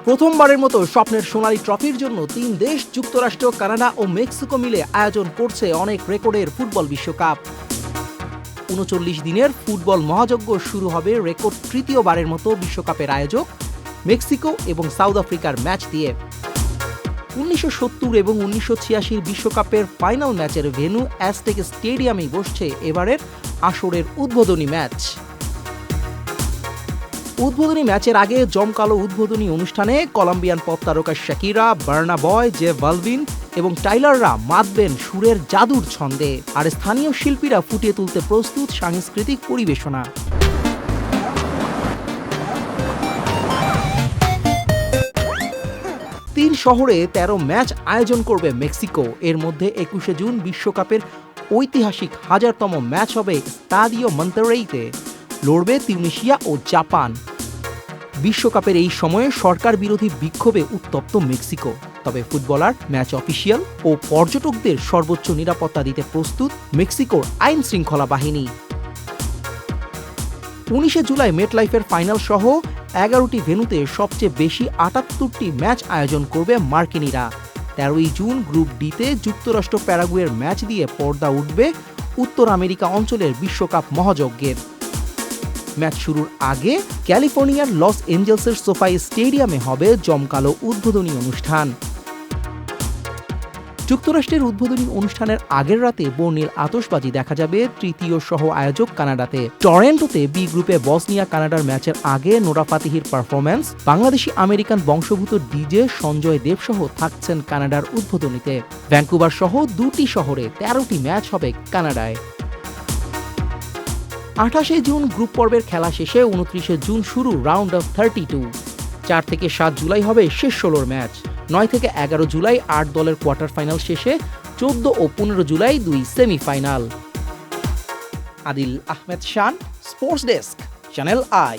প্রথমবারের মতো স্বপ্নের সোনালী ট্রফির জন্য ৩ দেশ যুক্তরাষ্ট্র, কানাডা ও মেক্সিকো মিলে আয়োজন করছে অনেক রেকর্ডের ফুটবল বিশ্বকাপ। ৩৯ দিনের ফুটবল মহাযজ্ঞ শুরু হবে রেকর্ড তৃতীয়বারের মতো বিশ্বকাপের আয়োজক মেক্সিকো এবং সাউথ আফ্রিকার ম্যাচ দিয়ে। ১৯৭০ এবং ১৯৮৬ বিশ্বকাপের ফাইনাল ম্যাচের ভেন্যু অ্যাজটেক স্টেডিয়ামেই বসছে এবারের আসরের উদ্বোধনী ম্যাচ। উদ্বোধনী ম্যাচের আগে জমকালো উদ্বোধনী অনুষ্ঠানে কলম্বিয়ান পপ তারকা শাকিরা, বার্না বয়, জে বালভিন এবং টাইলাররা মাতবেন সুরের জাদুর ছন্দে, আর স্থানীয় শিল্পীরা ফুটিয়ে তুলতে প্রস্তুত সাংস্কৃতিক পরিবেশনা। তিন শহরে ১৩ ম্যাচ আয়োজন করবে মেক্সিকো। এর মধ্যে ২১শে জুন বিশ্বকাপের ঐতিহাসিক ১০০০তম ম্যাচ হবে স্তাদিও মন্তেরেইতে। লড়বে তিউনিসিয়া ও জাপান। বিশ্বকাপের এই সময়ে সরকার বিরোধী বিক্ষোভে উত্তপ্ত মেক্সিকো। তবে ফুটবলার, ম্যাচ অফিসিয়াল ও পর্যটকদের সর্বোচ্চ নিরাপত্তা দিতে প্রস্তুত মেক্সিকোর আইন শৃঙ্খলা বাহিনী। ১৯শে জুলাই মেটলাইফের ফাইনাল সহ ১১টি ভেন্যুতে সবচেয়ে বেশি ৭৮টি ম্যাচ আয়োজন করবে মার্কিনিরা। ১৩ই জুন গ্রুপ ডিতে যুক্তরাষ্ট্র প্যারাগুয়ের ম্যাচ দিয়ে পর্দা উঠবে উত্তর আমেরিকা অঞ্চলের বিশ্বকাপ মহাযজ্ঞের। ম্যাচ শুরুর আগে ক্যালিফোর্নিয়ার লস এঞ্জেলসের সোফাই স্টেডিয়ামে হবে জমকালো উদ্বোধনী অনুষ্ঠান। যুক্তরাষ্ট্রের উদ্বোধনী অনুষ্ঠানের আগের রাতে বর্ণিল আতশবাজি দেখা যাবে তৃতীয় সহ আয়োজক কানাডাতে। টরেন্টোতে বি গ্রুপে বসনিয়া কানাডার ম্যাচের আগে নোরা ফাতেহির পারফরম্যান্স, বাংলাদেশি আমেরিকান বংশোদ্ভূত ডিজে সঞ্জয় দেব সহ থাকছেন কানাডার উদ্বোধনীতে। ভ্যাঙ্কুভার সহ ২টি শহরে ১৩টি ম্যাচ হবে কানাডায়। ২৮শে জুন গ্রুপ পর্বের খেলা শেষে ২৯শে জুন শুরু রাউন্ড অফ ৩২। ৪ থেকে ৭ জুলাই হবে শেষ ১৬র ম্যাচ। ৯ থেকে ১১ জুলাই ৮ দলের কোয়ার্টার ফাইনাল শেষে ১৪ ও ১৫ July ২ semifinal. Adil Ahmed Shan, sports desk, channel I.